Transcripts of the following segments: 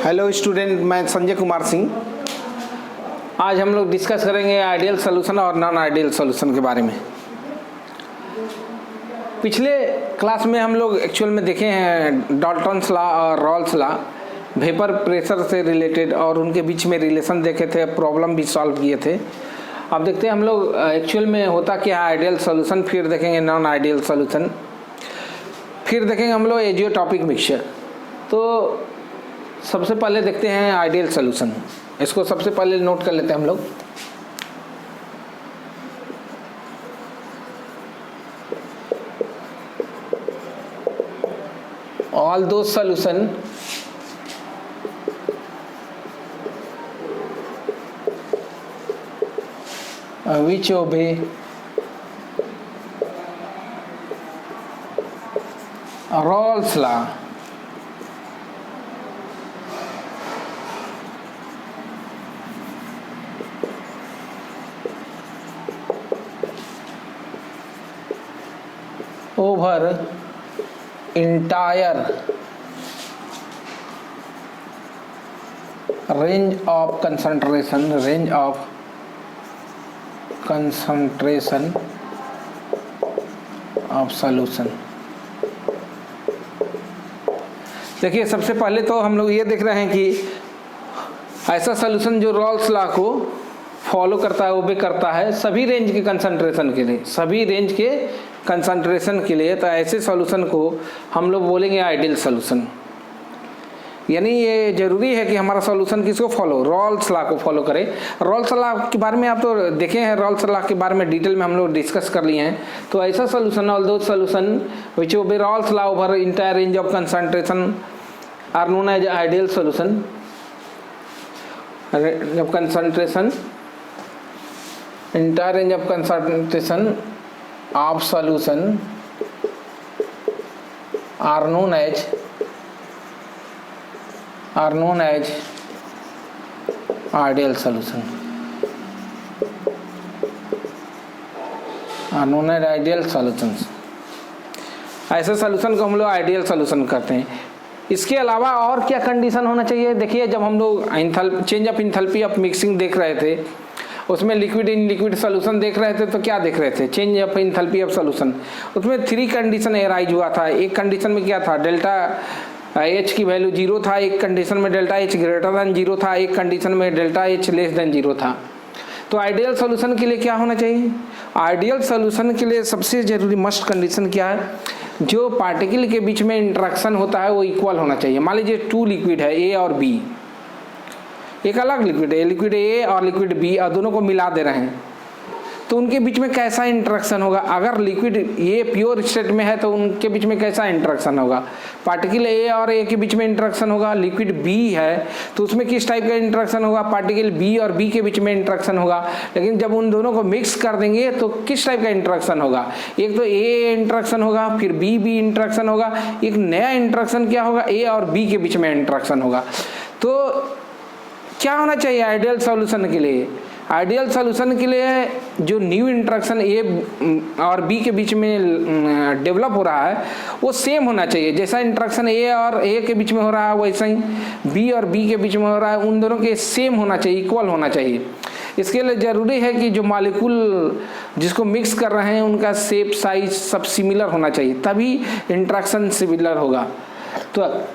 Hello student, मैं संजय कुमार सिंह। आज हम लोग डिस्कस करेंगे आइडियल सॉल्यूशन और नॉन आइडियल सॉल्यूशन के बारे में। पिछले क्लास में हम लोग एक्चुअल में देखे हैं डाल्टन्स लॉ और रॉल्स लॉ, वेपर प्रेशर से रिलेटेड, और उनके बीच में रिलेशन देखे थे, प्रॉब्लम भी सॉल्व किए थे। अब देखते हैं हम लोग एक्चुअल में होता क्या है आइडियल सॉल्यूशन, फिर देखेंगे नॉन आइडियल सॉल्यूशन, फिर देखेंगे हम लोग एजियोटॉपिक मिक्सचर। तो सबसे पहले देखते हैं आइडियल सॉल्यूशन। इसको सबसे पहले नोट कर लेते हैं हम लोग। All those solution which obey Rolle's law over entire range of concentration of solution। देखिए, सबसे पहले तो हम लोग ये देख रहे हैं कि ऐसा सॉल्यूशन जो रॉल्स लॉ को फॉलो करता है, ओबे करता है सभी रेंज के कंसंट्रेशन के लिए, सभी रेंज के कंसंट्रेशन के लिए। तो ऐसे सॉल्यूशन को हम लोग बोलेंगे आइडियल सॉल्यूशन। यानी ये जरूरी है कि हमारा सॉल्यूशन किसको फॉलो, रॉल्स लॉ को फॉलो करे। रॉल्स लॉ के बारे में आप तो देखे हैं, रॉल्स लॉ के बारे में डिटेल में हम लोग डिस्कस कर लिए हैं। तो ऐसा solution, all those solution which obey Raoult's law over entire range of concentration are known as ideal solution. जब concentration, entire range of concentration of solution are known as ideal solution, are known as ideal solutions। ऐसे सॉल्यूशन को हम लोग ideal solution करते हैं। इसके अलावा और क्या कंडीशन होना चाहिए? देखिए, जब हम लोग change of enthalpy of mixing देख रहे थे, उसमें लिक्विड इन लिक्विड सॉल्यूशन देख रहे थे, तो क्या देख रहे थे? Change of enthalpy of solution. उसमें 3 कंडीशन एराइज हुआ था। एक कंडीशन में क्या था, डेल्टा एच की वैल्यू 0 था, एक कंडीशन में डेल्टा एच ग्रेटर देन 0 था, एक कंडीशन में डेल्टा एच लेस देन 0 था। तो आइडियल सॉल्यूशन के लिए क्या होना चाहिए? आइडियल सॉल्यूशन के लिए सबसे जरूरी मस्ट कंडीशन क्या है? जो पार्टिकल के बीच में इंटरेक्शन होता है वो इक्वल होना चाहिए। मान लीजिए 2 लिक्विड है, ए और बी, एक अलग लिक्विड है, लिक्विड ए और लिक्विड बी, और दोनों को मिला दे रहे हैं, तो उनके बीच में कैसा इंटरेक्शन होगा? अगर लिक्विड ये प्योर स्टेट में है तो उनके बीच में कैसा इंटरेक्शन होगा? पार्टिकल ए और ए के बीच में इंटरेक्शन होगा। लिक्विड बी है तो उसमें किस टाइप का इंटरेक्शन होगा? पार्टिकल बी और बी के बीच में इंटरेक्शन होगा। लेकिन जब उन दोनों को मिक्स कर देंगे तो किस टाइप का इंटरेक्शन होगा? एक तो ए इंटरेक्शन होगा, फिर बी इंटरेक्शन होगा, एक नया इंटरेक्शन क्या होगा? ए और बी के बीच में इंटरेक्शन होगा। तो क्या होना चाहिए आइडियल सॉल्यूशन के लिए? आइडियल सॉल्यूशन के लिए जो न्यू इंटरेक्शन ए और बी के बीच में डेवलप हो रहा है वो सेम होना चाहिए। जैसा इंटरेक्शन ए और ए के बीच में हो रहा है वैसा ही बी और बी के बीच में हो रहा है, उन दोनों के सेम होना चाहिए, इक्वल होना चाहिए। इसके लिए ज़रूरी है कि जो मॉलिक्यूल जिसको मिक्स कर रहे हैं उनका शेप, साइज सब सिमिलर होना चाहिए, तभी इंटरेक्शन सिमिलर होगा। तो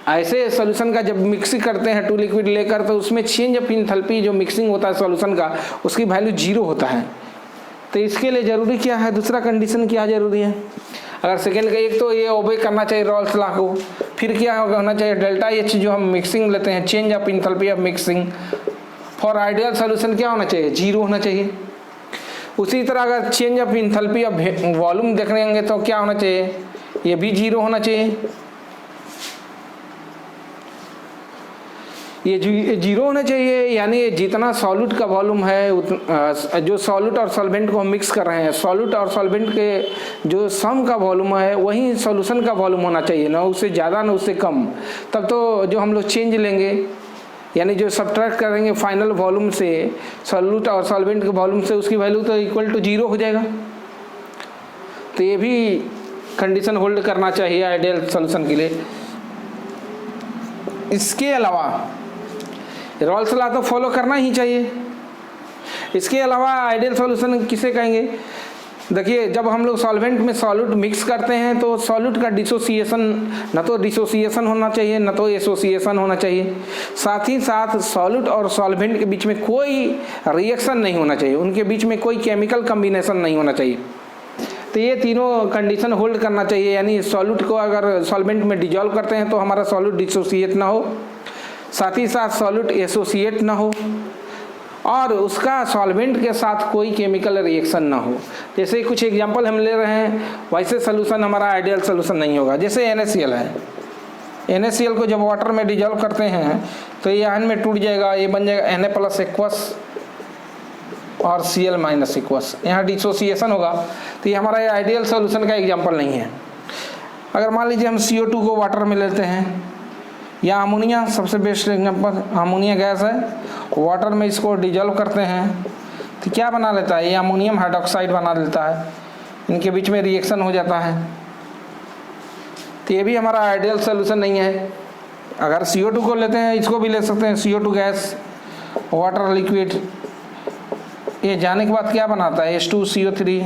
ऐसे सॉल्यूशन का जब मिक्सिंग करते हैं 2 लिक्विड लेकर, तो उसमें चेंज ऑफ इंथैल्पी जो मिक्सिंग होता है सॉल्यूशन का, उसकी वैल्यू 0 होता है। तो इसके लिए जरूरी क्या है? दूसरा कंडीशन क्या जरूरी है? अगर सेकेंड का, एक तो ये ओबे करना चाहिए रॉल्स लॉ को, फिर क्या होना चाहिए? डेल्टा एच जो हम मिक्सिंग लेते हैं, change of enthalpy of mixing for ideal solution क्या होना चाहिए? 0 होना चाहिए। उसी तरह अगर change of enthalpy of volume देख रहे होंगे तो क्या होना चाहिए? ये भी 0 होना चाहिए। ये 0 होना चाहिए, यानी जितना सॉल्यूट का वॉल्यूम है, जो सॉल्यूट और सॉल्वेंट को हम मिक्स कर रहे हैं, सॉल्यूट और सॉल्वेंट के जो सम का वॉल्यूम है वही सॉल्यूशन का वॉल्यूम होना चाहिए, ना उससे ज़्यादा ना उससे कम। तब तो जो हम लोग चेंज लेंगे, यानी जो सब्ट्रैक्ट करेंगे फाइनल वॉल्यूम से, सॉल्यूट और सॉल्वेंट के वॉल्यूम से, उसकी वैल्यू तो इक्वल टू 0 हो जाएगा। तो ये भी कंडीशन होल्ड करना चाहिए आइडियल सॉल्यूशन के लिए। इसके अलावा रॉल्स लॉ तो फॉलो करना ही चाहिए। इसके अलावा आइडियल सॉल्यूशन किसे कहेंगे? देखिए, जब हम लोग सॉल्वेंट में सॉल्यूट मिक्स करते हैं तो सॉल्यूट का डिसोसिएशन, न तो डिसोसिएशन होना चाहिए न तो एसोसिएशन होना चाहिए। साथ ही साथ सॉल्यूट और सॉल्वेंट के बीच में कोई रिएक्शन नहीं होना चाहिए, उनके बीच में कोई केमिकल कम्बिनेशन नहीं होना चाहिए। तो ये तीनों कंडीशन होल्ड करना चाहिए, यानी सॉल्यूट को अगर सॉल्वेंट में डिजॉल्व करते हैं तो हमारा सॉल्यूट डिसोसिएट ना हो, साथ ही साथ सॉल्यूट एसोसिएट ना हो, और उसका सॉल्वेंट के साथ कोई केमिकल रिएक्शन ना हो। जैसे कुछ एग्जांपल हम ले रहे हैं, वैसे सॉल्यूशन हमारा आइडियल सॉल्यूशन नहीं होगा। जैसे NaCl है, NaCl को जब वाटर में डिजॉल्व करते हैं तो ये आयन में टूट जाएगा, ये बन जाएगा Na+ एक्वस और Cl- एक्वस, यहाँ डिसोसिएशन होगा। तो ये हमारा आइडियल सॉल्यूशन का एग्जाम्पल नहीं है। अगर मान लीजिए हम CO2 को वाटर में लेते हैं, या अमोनिया सबसे बेस्ट एग्जाम्पल, अमोनिया गैस है, वाटर में इसको डिजॉल्व करते हैं तो क्या बना लेता है? ये अमोनियम हाइड्रोक्साइड बना लेता है, इनके बीच में रिएक्शन हो जाता है। तो ये भी हमारा आइडियल सॉल्यूशन नहीं है। अगर CO2 को लेते हैं, इसको भी ले सकते हैं, CO2 गैस, वाटर लिक्विड, ये जाने के बाद क्या बनाता है? H2CO3,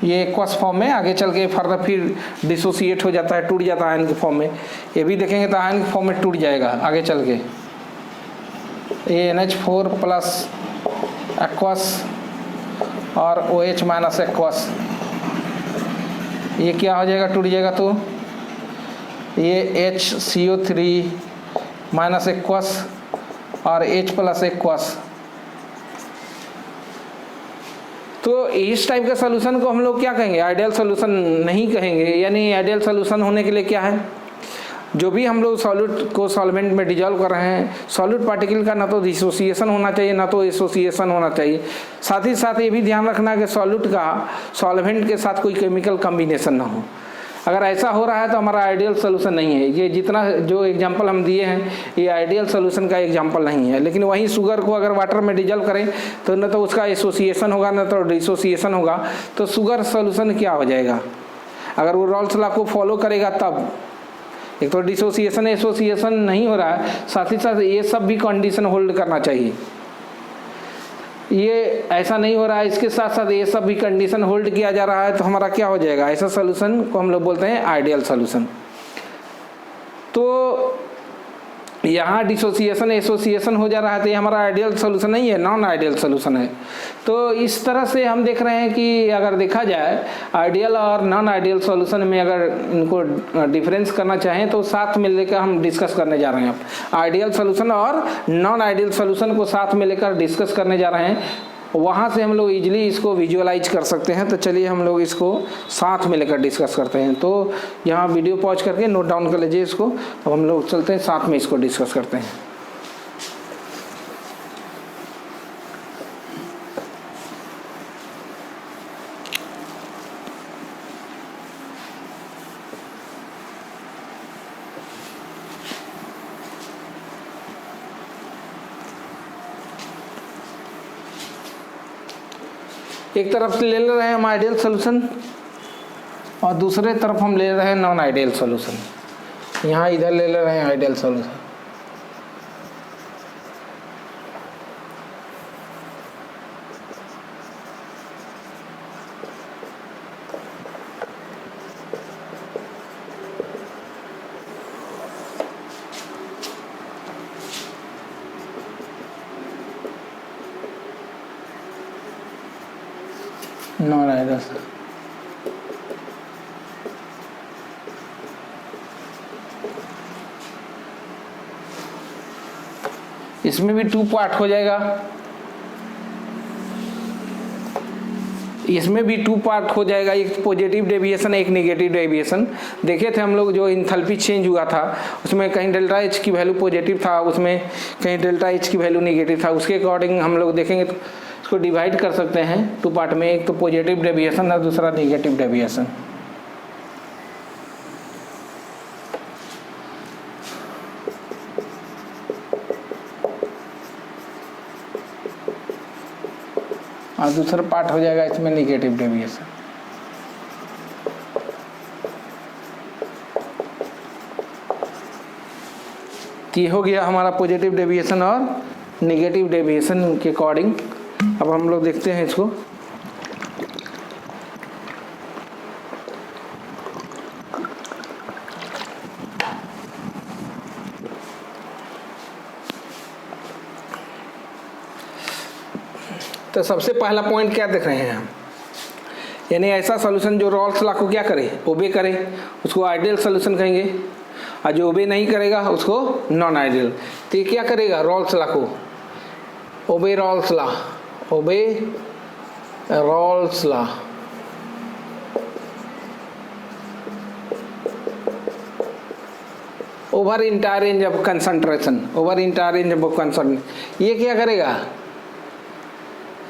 ये एक्वस फॉर्म में आगे चल के फर्दर फिर डिसोसिएट हो जाता है, टूट जाता है आयन के फॉर्म में। ये भी देखेंगे तो आयन के फॉर्म में टूट जाएगा आगे चल के। ये NH4+ एक्वस और OH- एक्वस, ये क्या हो जाएगा? टूट जाएगा। तो ये HCO3- एक्वस और H+ एक्वस। तो इस टाइप के सॉल्यूशन को हम लोग क्या कहेंगे? आइडियल सॉल्यूशन नहीं कहेंगे। यानी आइडियल सॉल्यूशन होने के लिए क्या है? जो भी हम लोग सॉल्यूट को सॉल्वेंट में डिजॉल्व कर रहे हैं, सॉल्यूट पार्टिकल का ना तो डिसोसिएशन होना चाहिए ना तो एसोसिएशन होना चाहिए। साथ ही साथ ये भी ध्यान रखना कि सॉल्यूट का सॉल्वेंट के साथ कोई केमिकल कम्बिनेशन ना हो। अगर ऐसा हो रहा है तो हमारा आइडियल सॉल्यूशन नहीं है। ये जितना जो एग्जांपल हम दिए हैं ये आइडियल सॉल्यूशन का एग्जांपल नहीं है। लेकिन वहीं शुगर को अगर वाटर में डिजॉल्व करें तो न तो उसका एसोसिएशन होगा न तो डिसोसिएशन होगा, तो शुगर सॉल्यूशन क्या हो जाएगा? अगर वो रॉल्स लॉ को फॉलो करेगा तब। एक तो डिसोसिएशन एसोसिएशन नहीं हो रहा है, साथ ही साथ ये सब भी कंडीशन होल्ड करना चाहिए। ये ऐसा नहीं हो रहा है, इसके साथ साथ ये सब भी कंडीशन होल्ड किया जा रहा है, तो हमारा क्या हो जाएगा? ऐसा सॉल्यूशन को हम लोग बोलते हैं आइडियल सॉल्यूशन। तो यहाँ डिसोसिएशन एसोसिएशन हो जा रहा है तो ये हमारा आइडियल सॉल्यूशन नहीं है, नॉन आइडियल सॉल्यूशन है। तो इस तरह से हम देख रहे हैं कि अगर देखा जाए आइडियल और नॉन आइडियल सॉल्यूशन में अगर इनको डिफरेंस करना चाहें तो साथ में लेकर हम डिस्कस करने जा रहे हैं। आइडियल सॉल्यूशन और नॉन आइडियल सॉल्यूशन को साथ में लेकर डिस्कस करने जा रहे हैं, वहाँ से हम लोग इजीली इसको विजुअलाइज कर सकते हैं। तो चलिए हम लोग इसको साथ में लेकर डिस्कस करते हैं। तो यहाँ वीडियो पॉज करके नोट डाउन कर लीजिए इसको। अब हम लोग चलते हैं साथ में इसको डिस्कस करते हैं। एक तरफ से ले रहे हैं हम आइडियल सॉल्यूशन और दूसरे तरफ हम ले रहे हैं नॉन आइडियल सॉल्यूशन। यहाँ इधर ले रहे हैं आइडियल सॉल्यूशन। नॉन आइडियल इसमें भी 2 पार्ट हो जाएगा, इसमें भी 2 पार्ट हो जाएगा, एक पॉजिटिव डेविएशन एक नेगेटिव डेविएशन। देखे थे हम लोग जो इंथैल्पी चेंज हुआ था उसमें कहीं डेल्टा एच की वैल्यू पॉजिटिव था, उसमें कहीं डेल्टा एच की वैल्यू नेगेटिव था। उसके अकॉर्डिंग हम लोग देखेंगे तो इसको डिवाइड कर सकते हैं 2 पार्ट में, एक तो पॉजिटिव डेविएशन और दूसरा नेगेटिव डेविएशन। और दूसरा पार्ट हो जाएगा इसमें नेगेटिव डेविएशन। तो ये हो गया हमारा पॉजिटिव डेविएशन और नेगेटिव डेविएशन के अकॉर्डिंग। अब हम लोग देखते हैं इसको। तो सबसे पहला पॉइंट क्या देख रहे हैं हम, यानी ऐसा सॉल्यूशन जो रॉल्स लॉ को क्या करे, ओबे करे, उसको आइडियल सॉल्यूशन कहेंगे, और जो ओबे नहीं करेगा उसको नॉन आइडियल। तो ये क्या करेगा, रॉल्स लॉ को obey Raoult's law, obey Raoult's law. Over entire range of concentration, over entire range of concentration. ये क्या करेगा,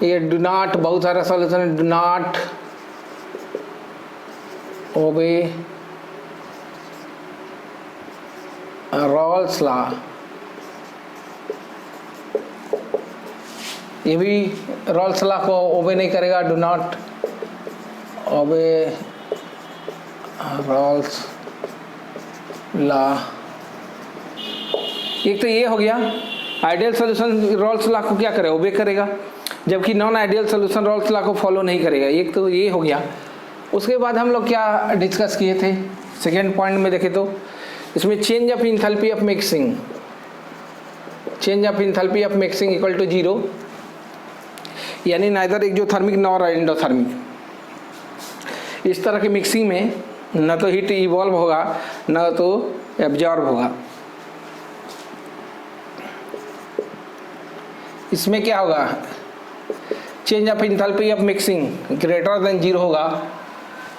ये डू नॉट, बहुत सारा सॉल्यूशन है, do not obey Raoult's law. ये भी रॉल्स लॉ को ओबे नहीं करेगा, do not obey Raoult's law. एक तो ये हो गया आइडियल सॉल्यूशन रॉल्स लॉ को क्या करे, ओबे करेगा, जबकि non ideal solution Rawls law को फॉलो नहीं करेगा। एक तो ये हो गया। उसके बाद हम लोग क्या डिस्कस किए थे सेकेंड पॉइंट में देखें तो इसमें change of enthalpy of mixing, change of enthalpy of mixing equal to 0, यानी नाइदर एक्सोथर्मिक नॉर एंडोथर्मिक। इस तरह की मिक्सिंग में न तो हीट इवॉल्व होगा न तो एब्जॉर्ब होगा। इसमें क्या होगा, change of enthalpy of mixing greater than 0 होगा।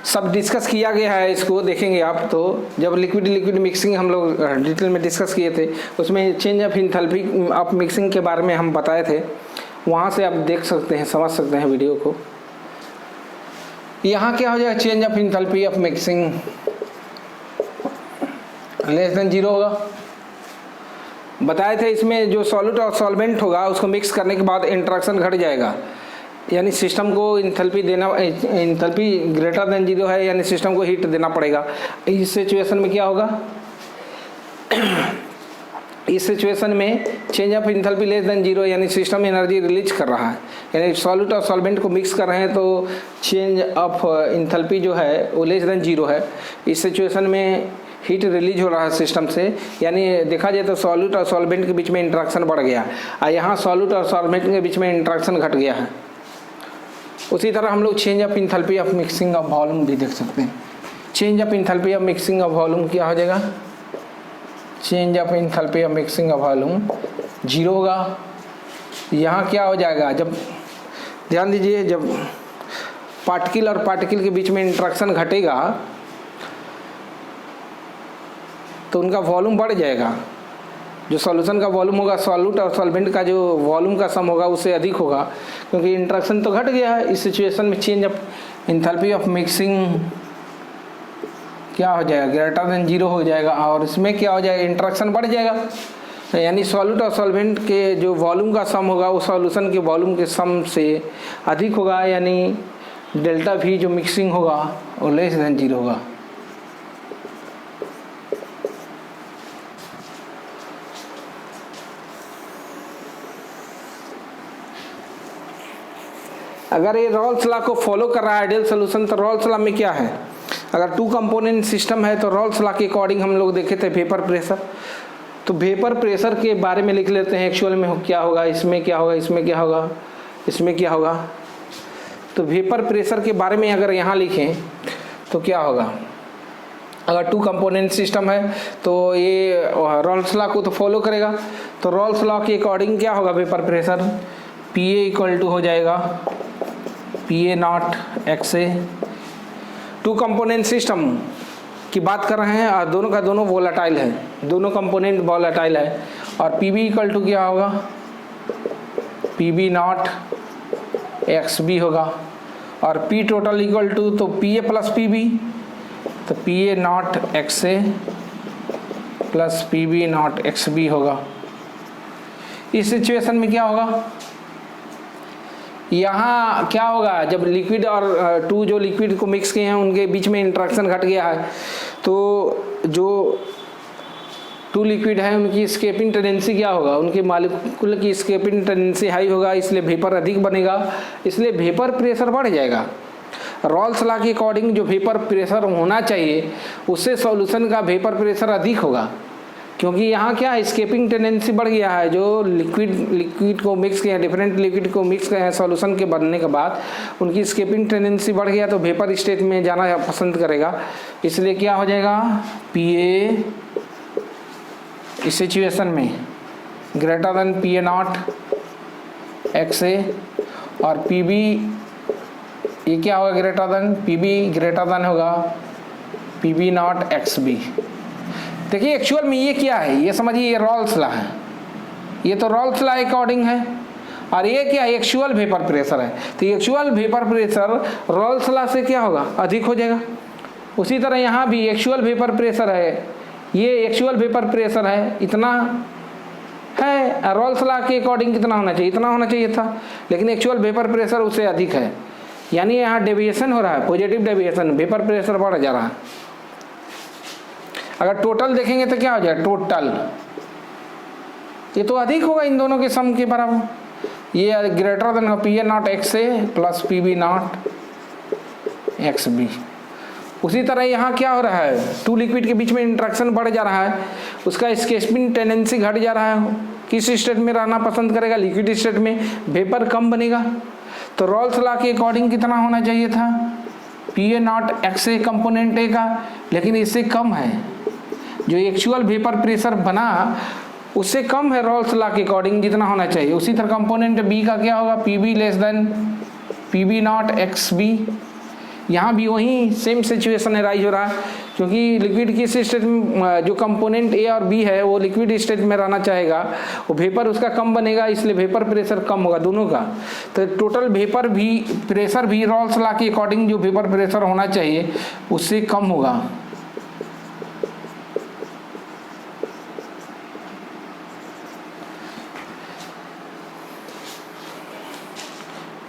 सब डिस्कस किया गया है, इसको देखेंगे आप। तो जब लिक्विड लिक्विड मिक्सिंग हम लोग डिटेल में डिस्कस किए थे, उसमें change of enthalpy of mixing के बारे में हम बताए थे, वहाँ से आप देख सकते हैं, समझ सकते हैं वीडियो को। यहाँ क्या हो जाएगा, change of enthalpy of mixing less than 0 होगा। बताए थे इसमें जो सॉल्यूट और सॉल्वेंट होगा उसको मिक्स करने के बाद इंटरेक्शन घट जाएगा, यानी सिस्टम को इंथैल्पी देना, इंथैल्पी ग्रेटर देन 0 है, यानी सिस्टम को हीट देना पड़ेगा। इस सिचुएशन में क्या होगा, इस सिचुएशन में change of enthalpy less than 0, यानी सिस्टम एनर्जी रिलीज कर रहा है, यानी सॉल्यूट और सॉल्वेंट को मिक्स कर रहे हैं तो चेंज ऑफ इंथैल्पी जो है वो लेस देन 0 है। इस सिचुएशन में हीट रिलीज हो रहा है सिस्टम से, यानी देखा जाए तो सॉल्यूट और सॉल्वेंट के बीच में इंटरेक्शन बढ़ गया, और यहाँ सॉल्यूट और सॉल्वेंट के बीच में इंटरेक्शन घट गया है। उसी तरह हम लोग change of enthalpy of mixing of volume भी देख सकते हैं। Change of enthalpy of mixing of volume क्या हो जाएगा, change of enthalpy of mixing of volume 0 होगा। यहाँ क्या हो जाएगा, जब ध्यान दीजिए, जब पार्टिकल और पार्टिकल के बीच में इंटरेक्शन घटेगा तो उनका वॉल्यूम बढ़ जाएगा। जो सॉल्यूशन का वॉल्यूम होगा सॉल्यूट और सॉल्वेंट का जो वॉल्यूम का सम होगा उससे अधिक होगा, क्योंकि इंटरेक्शन तो घट गया है। इस सिचुएशन में change of enthalpy of mixing क्या हो जाएगा, ग्रेटर देन 0 हो जाएगा, और इसमें क्या हो जाएगा, इंटरेक्शन बढ़ जाएगा। यानी सॉल्यूट और सॉल्वेंट के जो वॉल्यूम का सम होगा वो सॉल्यूशन के वॉल्यूम के सम से अधिक होगा, यानी डेल्टा भी जो मिक्सिंग होगा वो लेस देन 0 होगा। अगर ये रॉल्स लॉ को फॉलो कर रहा है आइडियल सोल्यूशन, तो रॉल्स लॉ में क्या है, अगर 2 कंपोनेंट सिस्टम है तो रॉल्स लॉ के अकॉर्डिंग हम लोग देखे थे वेपर प्रेशर। तो वेपर प्रेशर के बारे में लिख लेते हैं, एक्चुअल में क्या होगा, इसमें क्या होगा, इसमें क्या होगा, इसमें क्या होगा। तो वेपर प्रेशर के बारे में अगर यहाँ लिखें तो क्या होगा, अगर 2 कंपोनेंट सिस्टम है तो ये रॉल्स लॉ को तो फॉलो करेगा। तो रॉल्स लॉ के अकॉर्डिंग क्या होगा, vapour pressure PA equal to हो जाएगा PA not XA। 2 component system की बात कर रहे हैं और दोनों का दोनों वोलेटाइल है, दोनों कंपोनेंट वोलेटाइल है, और PB इक्वल टू क्या होगा, PB नॉट XB होगा, और P टोटल इक्वल टू तो PA प्लस PB, तो PA not XA plus PB not XB होगा। इस सिचुएशन में क्या होगा, यहाँ क्या होगा, जब लिक्विड और 2 जो लिक्विड को मिक्स किए हैं उनके बीच में इंटरेक्शन घट गया है, तो जो टू लिक्विड है, उनकी एस्केपिंग टेंडेंसी क्या होगा, उनके मॉलिक्यूल की एस्केपिंग टेंडेंसी हाई होगा, इसलिए वेपर अधिक बनेगा, इसलिए वेपर प्रेशर बढ़ जाएगा। रॉल्स लॉ के अकॉर्डिंग जो वेपर प्रेशर होना चाहिए उससे सॉल्यूशन का वेपर प्रेशर अधिक होगा, क्योंकि यहाँ क्या है, एस्केपिंग टेंडेंसी बढ़ गया है। जो लिक्विड को मिक्स किया, डिफरेंट लिक्विड को मिक्स किया सॉल्यूशन के बनने के बाद उनकी एस्केपिंग टेंडेंसी बढ़ गया तो वेपर स्टेट में जाना पसंद करेगा, इसलिए क्या हो जाएगा, पीए इस सिचुएशन में greater than PA not X A, और पीबी ये क्या होगा, greater than PB greater than होगा पीबी नॉट एक्स बी। देखिए एक्चुअल में ये क्या है, ये समझिए, ये रॉल्स लॉ है, ये तो रॉल्स लॉ अकॉर्डिंग है, और ये क्या है, एक्चुअल वेपर प्रेशर है। तो actual vapour pressure Rawls law से क्या होगा, अधिक हो जाएगा। उसी तरह यहाँ भी एक्चुअल वेपर प्रेशर है, ये एक्चुअल वेपर प्रेशर है, इतना है, रॉल्स लॉ के अकॉर्डिंग कितना होना चाहिए, इतना होना चाहिए था, लेकिन एक्चुअल वेपर प्रेशर उससे अधिक है, यानी यहाँ डेविएशन हो रहा है, पॉजिटिव डेविएशन, वेपर प्रेशर बढ़ जा रहा है। अगर टोटल देखेंगे तो क्या हो जाएगा, टोटल ये तो अधिक होगा इन दोनों के सम के बराबर, ये greater than P A not X A plus P B not X B. उसी तरह यहाँ क्या हो रहा है, टू लिक्विड के बीच में इंट्रैक्शन बढ़ जा रहा है, उसका एस्केपिंग टेंडेंसी घट जा रहा है, किस स्टेट में रहना पसंद करेगा, लिक्विड स्टेट में, वेपर कम बनेगा। तो रॉल्स लॉ के अकॉर्डिंग कितना होना चाहिए था, P A not X A component ए का, लेकिन इससे कम है, जो एक्चुअल वेपर प्रेशर बना उससे कम है रॉल्स लॉ के अकॉर्डिंग जितना होना चाहिए। उसी तरह कंपोनेंट बी का क्या होगा, P B less than P B not X B. यहाँ भी वही सेम सिचुएशन राइज हो रहा है, क्योंकि लिक्विड की स्टेट में जो कंपोनेंट ए और बी है वो लिक्विड स्टेट में रहना चाहेगा, वो वेपर उसका कम बनेगा, इसलिए वेपर प्रेशर कम होगा दोनों का। तो टोटल वेपर भी प्रेशर भी रॉल्स लॉ के अकॉर्डिंग जो वेपर प्रेशर होना चाहिए उससे कम होगा।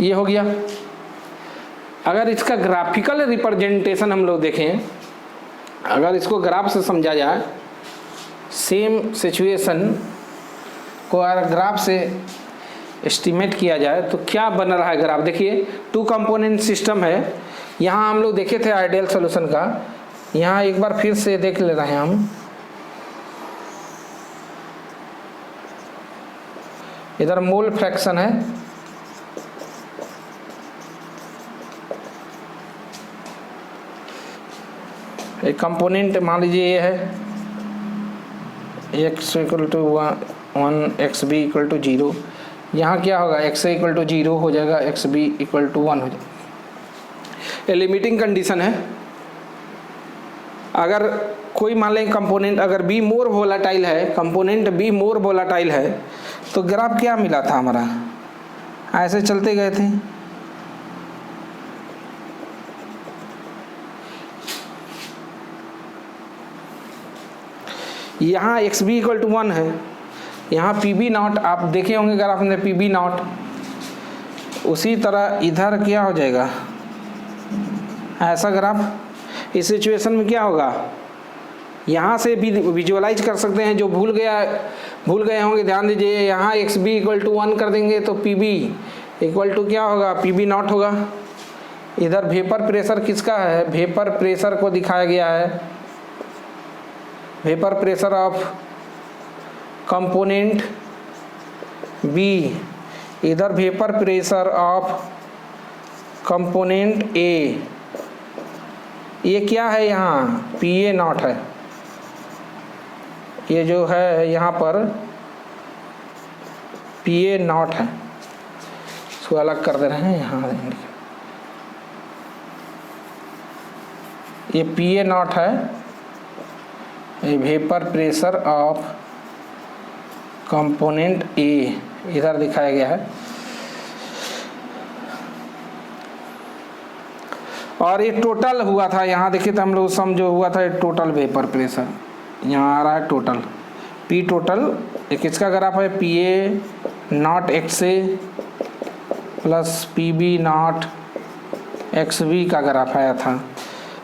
ये हो गया। अगर इसका ग्राफिकल रिप्रेजेंटेशन हम लोग देखें, अगर इसको ग्राफ से समझा जाए, सेम सिचुएशन को अगर ग्राफ से एस्टिमेट किया जाए तो क्या बन रहा है ग्राफ, देखिए टू कंपोनेंट सिस्टम है। यहाँ हम लोग देखे थे आइडियल सॉल्यूशन का, यहाँ एक बार फिर से देख ले रहे हैं हम। इधर मोल फ्रैक्शन है, एक कंपोनेंट मान लीजिए ये है, x equal to 1 X B equal to 0, यहाँ क्या होगा, एक्स ए इक्वल टू 0 हो जाएगा, एक्स बी इक्वल टू 1 हो जाएगा। ये लिमिटिंग कंडीशन है। अगर कोई मान लें कंपोनेंट अगर बी मोर वोलाटाइल है, कंपोनेंट बी मोर वोलाटाइल है, तो ग्राफ क्या मिला था हमारा, ऐसे चलते गए थे, यहाँ एक्स बी इक्वल टू 1 है, यहाँ पी बी नॉट आप देखे होंगे ग्राफ में पी बी नॉट, उसी तरह इधर क्या हो जाएगा, ऐसा ग्राफ। इस सिचुएशन में क्या होगा, यहाँ से भी विजुअलाइज कर सकते हैं, जो भूल गए होंगे ध्यान दीजिए, यहाँ एक्स बी इक्वल टू 1 कर देंगे तो पी बी इक्वल टू क्या होगा, पी बी नॉट होगा। इधर वेपर प्रेशर किसका है, वेपर प्रेशर को दिखाया गया है, vapour pressure of component B, इधर vapour pressure of component A, ये क्या है, यहाँ पी ए नॉट है, ये जो है यहाँ पर पी ए नॉट है, इसको अलग कर दे रहे हैं, यहाँ ये पी ए नॉट है, ये vapour pressure of component A इधर दिखाया गया है, और ये टोटल हुआ था, यहाँ देखिए तो हम लोग सम जो हुआ था, ये टोटल वेपर प्रेशर यहाँ आ रहा है, टोटल पी टोटल, ये किसका ग्राफ है, P A not X A plus P B not X B का ग्राफ आया था।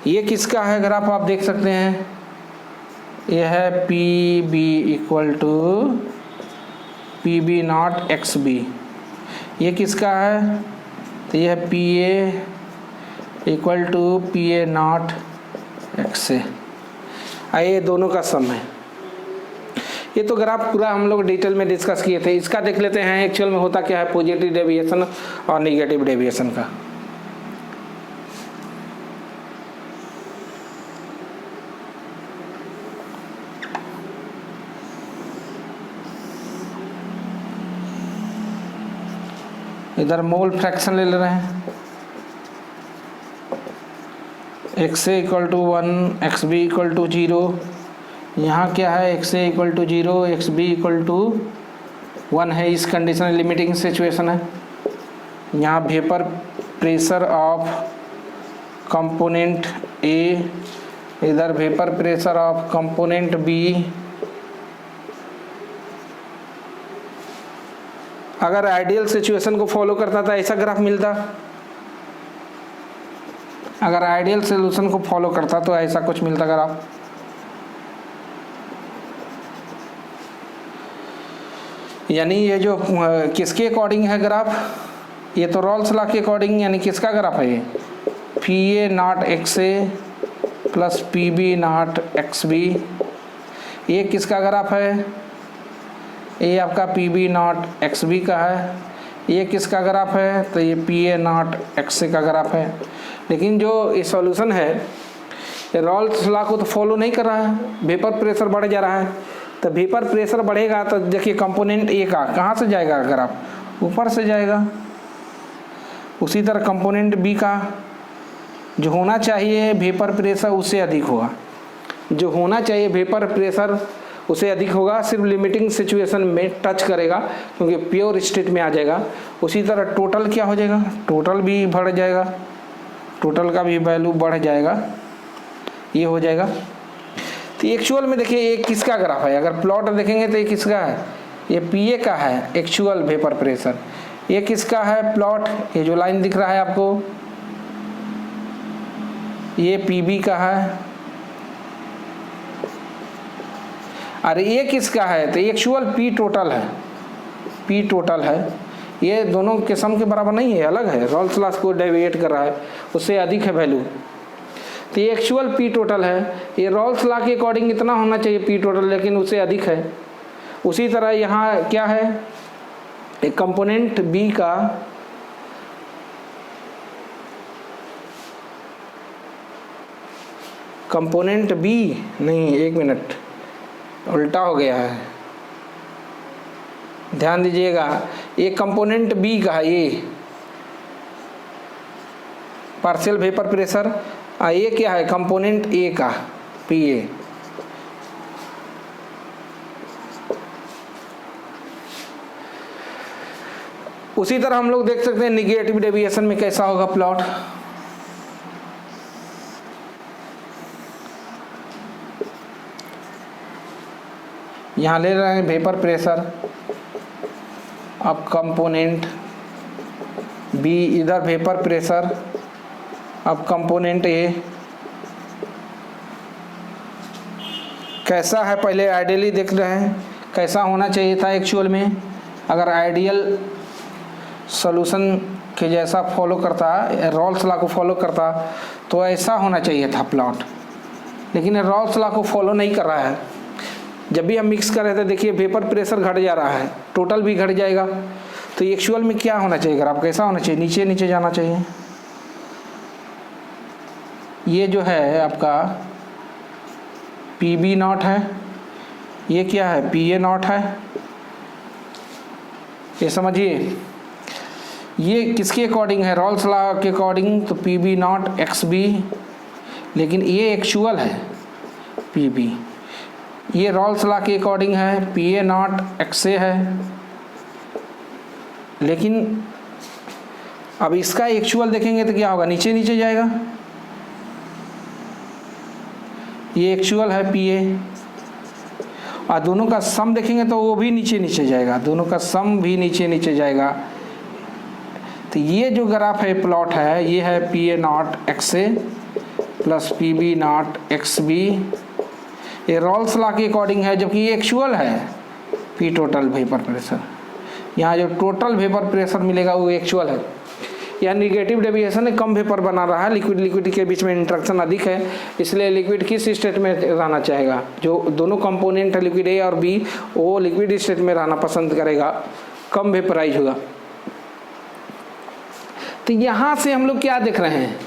ये किसका है ग्राफ आप देख सकते हैं, ये है P B equal to P B not X B. ये किसका है? तो ये है P A equal to P A not X A. आइए दोनों का सम है। ये तो ग्राफ पूरा हम लोग डिटेल में डिस्कस किए थे। इसका देख लेते हैं एक्चुअल में होता क्या है, पॉजिटिव डेविएशन और नेगेटिव डेविएशन का। इधर मोल फ्रैक्शन ले रहे हैं, X A equal to 1, X B equal to 0। यहाँ क्या है? X A equal to 0, X B equal to 1 है। इस कंडीशन लिमिटिंग सिचुएशन है। यहाँ vapour pressure of component A, इधर vapour pressure of component B. अगर आइडियल सिचुएशन को फॉलो करता था ऐसा ग्राफ मिलता, अगर आइडियल सॉल्यूशन को फॉलो करता तो ऐसा कुछ मिलता ग्राफ। यानी ये जो किसके अकॉर्डिंग है ग्राफ? ये तो रॉल्स लॉ के अकॉर्डिंग, यानी किसका ग्राफ है? ये P A not X A plus P B not X B. ये किसका ग्राफ है? ये आपका P B not X B का है। ये किसका ग्राफ है? तो ये P A not X A का ग्राफ है। लेकिन जो ये सॉल्यूशन है रॉल्स लॉ को तो फॉलो नहीं कर रहा है, वेपर प्रेशर बढ़ जा रहा है। तो वेपर प्रेशर बढ़ेगा तो देखिए कंपोनेंट ए का कहाँ से जाएगा ग्राफ? ऊपर से जाएगा। उसी तरह कंपोनेंट बी का जो होना चाहिए वेपर प्रेशर उससे अधिक होगा, जो होना चाहिए वेपर प्रेशर उसे अधिक होगा, सिर्फ लिमिटिंग सिचुएशन में टच करेगा क्योंकि प्योर स्टेट में आ जाएगा। उसी तरह टोटल क्या हो जाएगा? टोटल भी बढ़ जाएगा, टोटल का भी वैल्यू बढ़ जाएगा, ये हो जाएगा। तो एक्चुअल में देखिए ये किसका ग्राफ है? अगर प्लॉट देखेंगे तो ये किसका है? ये पी ए का है एक्चुअल वेपर प्रेशर। ये किसका है प्लॉट? ये जो लाइन दिख रहा है आपको ये पी बी का है। और ये किसका है? तो एक्चुअल पी टोटल है, पी टोटल है। ये दोनों के सम के बराबर नहीं है, अलग है। रॉल्स लॉ को डेविएट कर रहा है, उससे अधिक है वैल्यू। तो ये एक्चुअल पी टोटल है। ये रॉल्स लॉ के अकॉर्डिंग इतना होना चाहिए पी टोटल, लेकिन उससे अधिक है। उसी तरह यहाँ क्या है? एक कंपोनेंट बी का कंपोनेंट बी नहीं, एक मिनट उल्टा हो गया है, ध्यान दीजिएगा। ये कंपोनेंट बी का है, ये पार्शियल वेपर प्रेशर। ये क्या है? कंपोनेंट ए का पी ए। उसी तरह हम लोग देख सकते हैं निगेटिव डेविएशन में कैसा होगा प्लॉट। यहाँ ले रहे हैं वेपर प्रेशर अब कंपोनेंट बी, इधर वेपर प्रेशर अब कंपोनेंट ए। कैसा है पहले आइडियली देख रहे हैं, कैसा होना चाहिए था एक्चुअल में? अगर आइडियल सॉल्यूशन के जैसा फॉलो करता, रॉल्स लॉ को फॉलो करता तो ऐसा होना चाहिए था प्लॉट। लेकिन रॉल्स लॉ को फॉलो नहीं कर रहा है। जब भी हम मिक्स कर रहे थे देखिए वेपर प्रेशर घट जा रहा है, टोटल भी घट जाएगा। तो एक्चुअल में क्या होना चाहिए ग्राफ? कैसा होना चाहिए? नीचे नीचे जाना चाहिए। ये जो है आपका पी बी नॉट है, ये क्या है? पी ए नॉट है। ये समझिए ये किसके अकॉर्डिंग है? रॉल्स लॉ के अकॉर्डिंग तो P B not X B, लेकिन ये एक्चुअल है पी बी। ये रॉल्स लॉ के अकॉर्डिंग है P A not X A है, लेकिन अब इसका एक्चुअल देखेंगे तो क्या होगा? नीचे नीचे जाएगा। ये एक्चुअल है पी ए और दोनों का सम देखेंगे तो वो भी नीचे नीचे जाएगा, दोनों का सम भी नीचे नीचे जाएगा। तो ये जो ग्राफ है प्लॉट है ये है P A not X A plus P B not X B. ये रॉल्स लॉ के अकॉर्डिंग है, जबकि ये एक्चुअल है पी टोटल वेपर प्रेशर। यहाँ जो टोटल वेपर प्रेशर मिलेगा वो एक्चुअल है। यह निगेटिव डेविएशन है, कम वेपर बना रहा है, लिक्विड लिक्विड के बीच में इंटरेक्शन अधिक है, इसलिए लिक्विड किस स्टेट में रहना चाहेगा, जो दोनों कंपोनेंट है लिक्विड ए और बी, वो लिक्विड स्टेट में रहना पसंद करेगा, कम वेपराइज होगा। तो यहाँ से हम लोग क्या देख रहे हैं,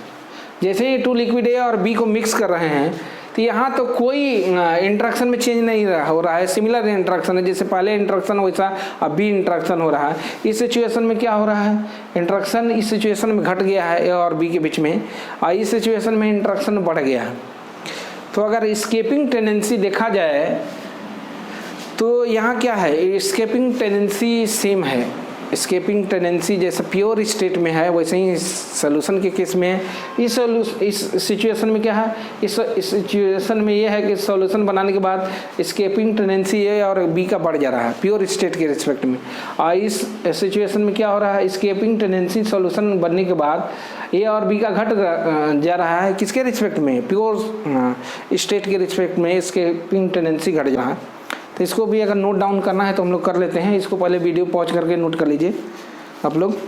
जैसे ये टू लिक्विड ए और बी को मिक्स कर रहे हैं तो यहाँ तो कोई इंट्रैक्शन में चेंज नहीं हो रहा है, सिमिलर इंट्रैक्शन है, जैसे पहले इंट्रैक्शन वैसा अब भी इंट्रैक्शन हो रहा है। इस सिचुएशन में क्या हो रहा है, इंट्रैक्शन इस सिचुएशन में घट गया है ए और बी के बीच में, और इस सिचुएशन में इंट्रैक्शन बढ़ गया है। तो अगर एस्केपिंग टेंडेंसी देखा जाए तो यहाँ क्या है, एस्केपिंग टेंडेंसी सेम है। एस्केपिंग टेंडेंसी जैसे प्योर स्टेट में है वैसे ही सॉल्यूशन के केस में है। इस सिचुएशन में क्या है, इस सिचुएशन में ये है कि सॉल्यूशन बनाने के बाद एस्केपिंग टेंडेंसी ए और बी का बढ़ जा रहा है प्योर स्टेट के रिस्पेक्ट में, और इस सिचुएशन में क्या हो रहा है, एस्केपिंग टेंडेंसी सॉल्यूशन बनने के बाद ए और बी का घट जा रहा है, किसके रिस्पेक्ट में, प्योर स्टेट के रिस्पेक्ट में एस्केपिंग टेंडेंसी घट जा रहा है। तो इसको भी अगर नोट डाउन करना है तो हम लोग कर लेते हैं, इसको पहले वीडियो पॉज करके नोट कर लीजिए आप लोग।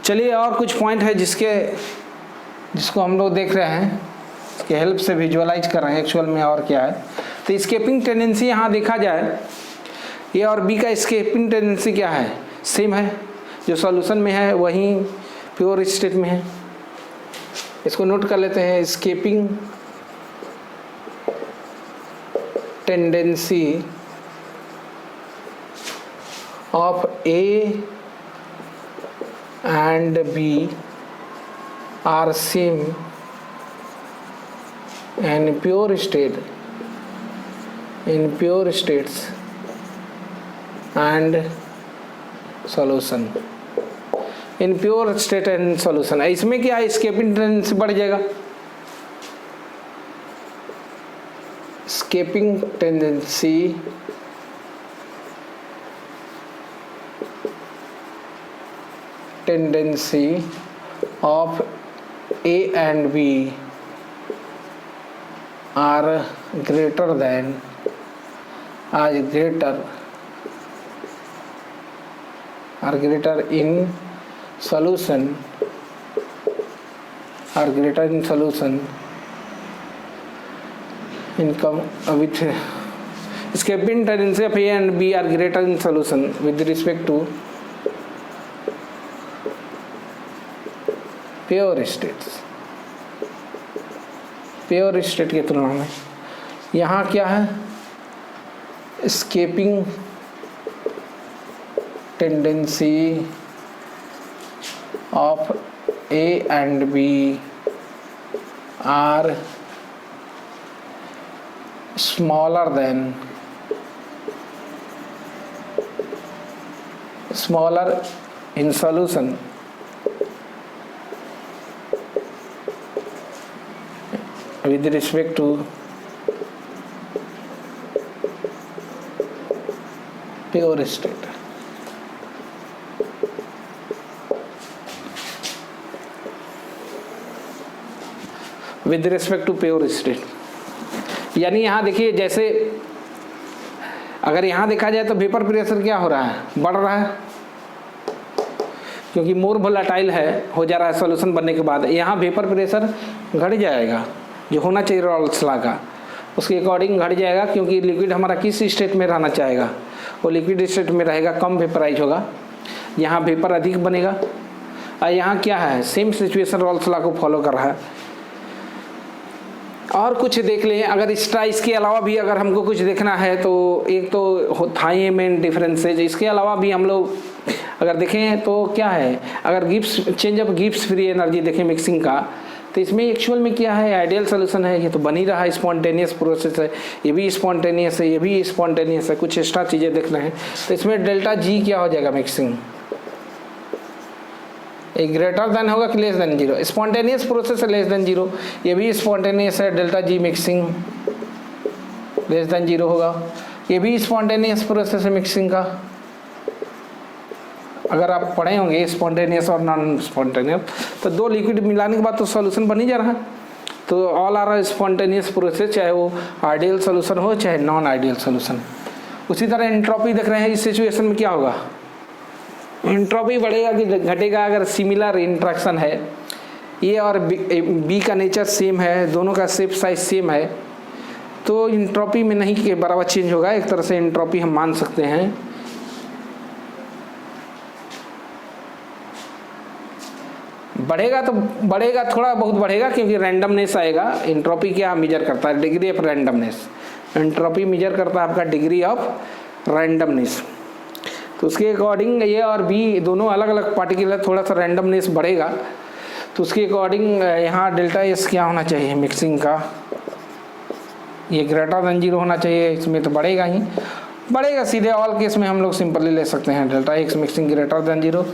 चलिए और कुछ पॉइंट है जिसको हम लोग देख रहे हैं, इसके हेल्प से विजुअलाइज कर रहे हैं एक्चुअल में और क्या है। तो एस्केपिंग टेंडेंसी यहाँ देखा जाए ए और बी का एस्केपिंग टेंडेंसी क्या है, सेम है, जो सॉल्यूशन में है वही प्योर स्टेट में है। इसको नोट कर लेते हैं, escaping tendency of A and B are same in pure states and solution, in pure state and solution। इसमें क्या है, एस्केपिंग टेंडेंसी बढ़ जाएगा, escaping tendency of A and B are greater in solution with escaping tendency of A and B are greater in solution with respect to pure state की तुलना में। यहाँ क्या है, escaping tendency of A and B are smaller in solution with respect to pure state। with respect to pure state यानी यहाँ देखिए, जैसे अगर यहाँ देखा जाए तो वेपर प्रेशर क्या हो रहा है, बढ़ रहा है, क्योंकि मोर वोलेटाइल है, हो जा रहा है सॉल्यूशन बनने के बाद। यहाँ वेपर प्रेशर घट जाएगा, जो होना चाहिए रॉल्स लॉ का उसके अकॉर्डिंग घट जाएगा, क्योंकि लिक्विड हमारा किस स्टेट में रहना चाहेगा, वो लिक्विड स्टेट में रहेगा, कम वेपराइज होगा, यहाँ वेपर अधिक बनेगा। और यहाँ क्या है, सेम सिचुएशन रॉल्स लॉ को फॉलो कर रहा है। और कुछ देख लें, अगर इसके अलावा भी अगर हमको कुछ देखना है तो एक तो था ये मेन डिफरेंसेज। इसके अलावा भी हम लोग अगर देखें तो क्या है, अगर Gibbs change of Gibbs free energy देखें मिक्सिंग का, तो इसमें एक्चुअल में क्या है, आइडियल सोल्यूशन है, ये तो बन ही रहा है, स्पॉन्टेनियस प्रोसेस है, ये भी स्पॉन्टेनियस है, ये भी स्पॉन्टेनियस है, कुछ एक्स्ट्रा चीज़ें देख रहे हैं। तो इसमें डेल्टा जी क्या हो जाएगा, मिक्सिंग एक ग्रेटर देन होगा कि less than zero, spontaneous process है लेस देन जीरो, ये भी स्पॉन्टेनियस है, delta G mixing less than zero होगा, ये भी स्पॉन्टेनियस प्रोसेस है मिक्सिंग का। अगर आप पढ़े होंगे स्पॉन्टेनियस और नॉन स्पॉन्टेनियस, तो दो लिक्विड मिलाने के बाद तो सॉल्यूशन बन ही जा रहा है। तो ऑल आर स्पॉन्टेनियस प्रोसेस, चाहे वो आइडियल सॉल्यूशन हो चाहे नॉन आइडियल सॉल्यूशन। उसी तरह एंट्रोपी देख रहे हैं, इस सिचुएशन में क्या होगा, एंट्रोपी बढ़ेगा कि घटेगा। अगर सिमिलर इंट्रैक्शन है, ए और बी का नेचर सेम है, दोनों का शेप साइज सेम है, तो एंट्रोपी में नहीं के बराबर चेंज होगा। एक तरह से एंट्रोपी हम मान सकते हैं। बढ़ेगा तो बढ़ेगा, थोड़ा बहुत बढ़ेगा, क्योंकि रैंडमनेस आएगा। एंट्रोपी क्या मेजर करता है, degree of randomness. Entropy measure करता है आपका डिग्री ऑफ रैंडमनेस। तो उसके अकॉर्डिंग ए और बी दोनों अलग अलग पार्टिकुलर, थोड़ा सा रैंडमनेस बढ़ेगा, तो उसके अकॉर्डिंग यहाँ डेल्टा एस क्या होना चाहिए मिक्सिंग का, ये ग्रेटर देन जीरो होना चाहिए। इसमें तो बढ़ेगा ही बढ़ेगा, सीधे ऑल केस में हम लोग सिंपली ले सकते हैं delta x mixing greater than zero.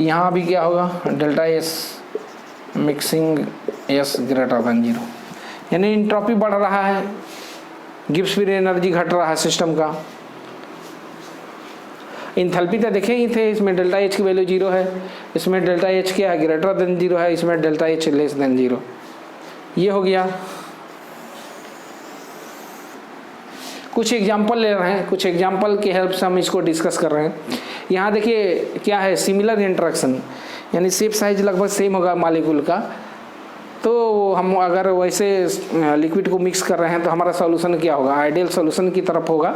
यहाँ भी क्या होगा, delta S mixing S greater than zero, यानी एंट्रोपी बढ़ रहा है, गिब्स फ्री एनर्जी घट रहा है सिस्टम का। इंथैल्पी तो देखे ही थे, इसमें डेल्टा एच की वैल्यू जीरो है, इसमें डेल्टा एच क्या है, ग्रेटर देन जीरो है, इसमें delta H less than zero. ये हो गया। कुछ एग्जाम्पल ले रहे हैं, कुछ एग्जाम्पल की हेल्प से हम इसको डिस्कस कर रहे हैं। यहाँ देखिए क्या है, सिमिलर इंट्रैक्शन, यानी शेप साइज लगभग सेम होगा मॉलिक्यूल का। तो हम अगर वैसे लिक्विड को मिक्स कर रहे हैं तो हमारा सॉल्यूशन क्या होगा, आइडियल सॉल्यूशन की तरफ होगा।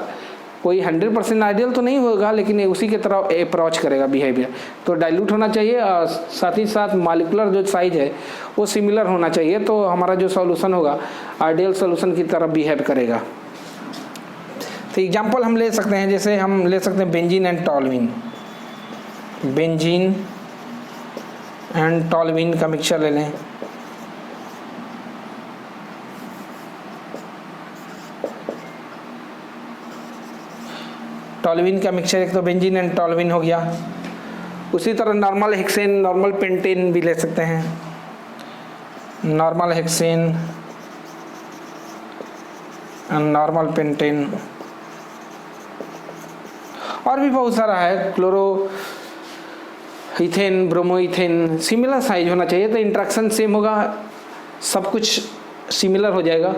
कोई 100% आइडियल तो नहीं होगा, लेकिन उसी की तरफ अप्रोच करेगा बिहेवियर। तो डाइल्यूट होना चाहिए और साथ ही साथ मॉलिक्यूलर जो साइज है वो सिमिलर होना चाहिए, तो हमारा जो सॉल्यूशन होगा आइडियल सॉल्यूशन की तरफ बिहेव करेगा। तो एग्जाम्पल हम ले सकते हैं, जैसे हम ले सकते हैं benzene and toluene. Benzene and toluene का मिक्सचर ले लें। टॉल्यूइन का मिक्सचर एक तो बेंजीन एंड टॉल्यूइन हो गया। उसी तरह नॉर्मल हेक्सेन, नॉर्मल पेंटेन भी ले सकते हैं। Normal hexane and normal pentane, और भी बहुत सारा है, chloro ethane, bromo ethane. Similar size होना चाहिए, तो इंट्रैक्शन सेम होगा, सब कुछ सिमिलर हो जाएगा।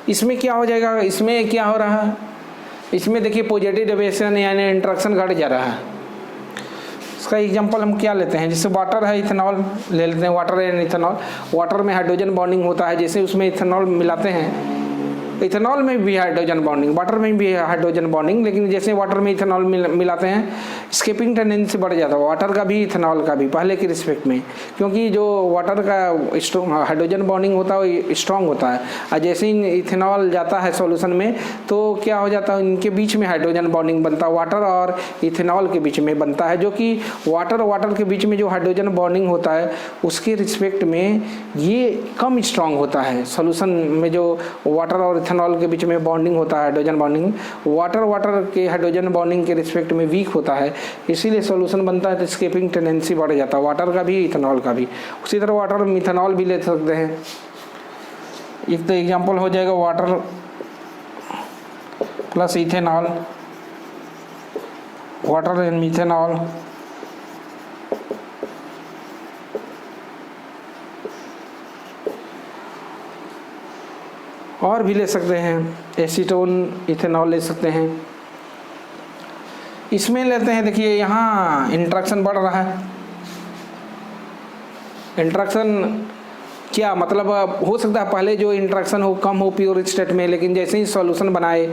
इसमें क्या हो जाएगा, इसमें क्या हो रहा है, इसमें देखिए पॉजिटिव डेविएशन यानी इंट्रैक्शन घट जा रहा है। इसका एग्जांपल हम क्या लेते हैं, जैसे वाटर है, इथेनॉल ले लेते हैं, वाटर एंड इथेनॉल। वाटर में हाइड्रोजन बॉन्डिंग होता है, जैसे उसमें इथेनॉल मिलाते हैं, इथेनॉल में भी हाइड्रोजन बॉन्डिंग, वाटर में भी हाइड्रोजन बॉन्डिंग, लेकिन जैसे वाटर में इथेनॉल मिलाते हैं स्केपिंग टेंडेंसी बढ़ जाता है, वाटर का भी इथेनॉल का भी पहले के रिस्पेक्ट में, क्योंकि जो वाटर का हाइड्रोजन बॉन्डिंग होता है वो स्ट्रॉन्ग होता है, और जैसे ही इथेनॉल जाता है सॉल्यूशन में तो क्या हो जाता है, इनके बीच में हाइड्रोजन बॉन्डिंग बनता है, वाटर और इथेनॉल के बीच में बनता है, जो कि वाटर के बीच में जो हाइड्रोजन बॉन्डिंग होता है उसके रिस्पेक्ट में ये कम स्ट्रॉन्ग होता है। सॉल्यूशन में जो वाटर और इथेनॉल के बीच में बॉन्डिंग होता है, हाइड्रोजन बॉन्डिंग, वाटर के हाइड्रोजन बॉन्डिंग के रिस्पेक्ट में वीक होता है, इसीलिए सॉल्यूशन बनता है तो स्केपिंग टेंडेंसी बढ़ जाता है, वाटर का भी इथेनॉल का भी। उसी तरह वाटर में इथेनॉल भी ले सकते हैं। एक तो एग्जांपल हो जाएगा water plus ethanol, water and ethanol. और भी ले सकते हैं, एसीटोन इथेनॉल ले सकते हैं। इसमें लेते हैं, देखिए यहाँ इंट्रैक्शन बढ़ रहा है। इंट्रैक्शन क्या मतलब, हो सकता है पहले जो इंट्रैक्शन हो कम हो प्योर स्टेट में, लेकिन जैसे ही सॉल्यूशन बनाए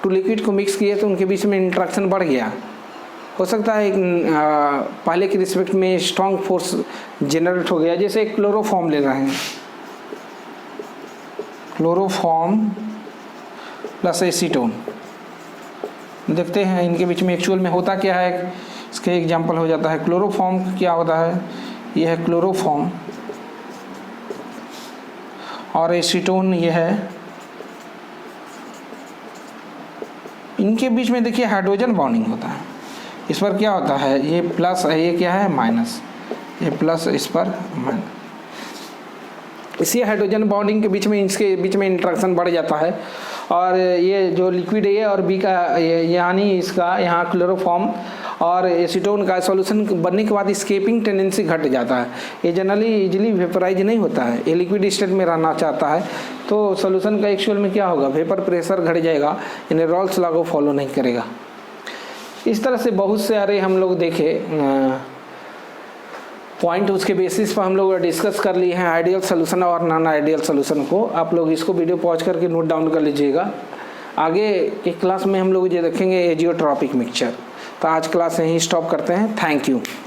टू लिक्विड को मिक्स किए तो उनके बीच में इंट्रैक्शन बढ़ गया। हो सकता है पहले की रिस्पेक्ट में स्ट्रॉन्ग फोर्स जनरेट हो गया। जैसे एक क्लोरोफॉर्म ले रहे हैं, क्लोरोफॉर्म प्लस एसीटोन, देखते हैं इनके बीच में एक्चुअल में होता क्या है। इसके एग्जांपल हो जाता है क्लोरोफॉर्म क्या होता है, यह है क्लोरोफॉर्म और एसीटोन ये है। इनके बीच में देखिए हाइड्रोजन बॉन्डिंग होता है। इस पर क्या होता है, ये प्लस है, ये क्या है माइनस, ये प्लस, इस पर माइनस। इसी हाइड्रोजन बॉन्डिंग के बीच में इसके बीच में इंटरेक्शन बढ़ जाता है और ये जो लिक्विड है और बी का यानी इसका यहाँ क्लोरोफॉर्म और एसीटोन का सॉल्यूशन बनने के बाद स्केपिंग टेंडेंसी घट जाता है। ये जनरली इजीली वेपराइज नहीं होता है, ये लिक्विड स्टेट में रहना चाहता है। तो सॉल्यूशन का एक्चुअल में क्या होगा, वेपर प्रेशर घट जाएगा, यानी रॉल्स लॉ को फॉलो नहीं करेगा। इस तरह से बहुत सारे हम लोग देखे पॉइंट, उसके बेसिस पर हम लोग डिस्कस कर लिए हैं आइडियल सोल्यूशन और नॉन आइडियल सोल्यूशन को। आप लोग इसको वीडियो पॉज करके नोट डाउन कर लीजिएगा। आगे एक क्लास में हम लोग ये देखेंगे एजियोट्रॉपिक मिक्सचर। तो आज क्लास यहीं स्टॉप करते हैं। Thank you.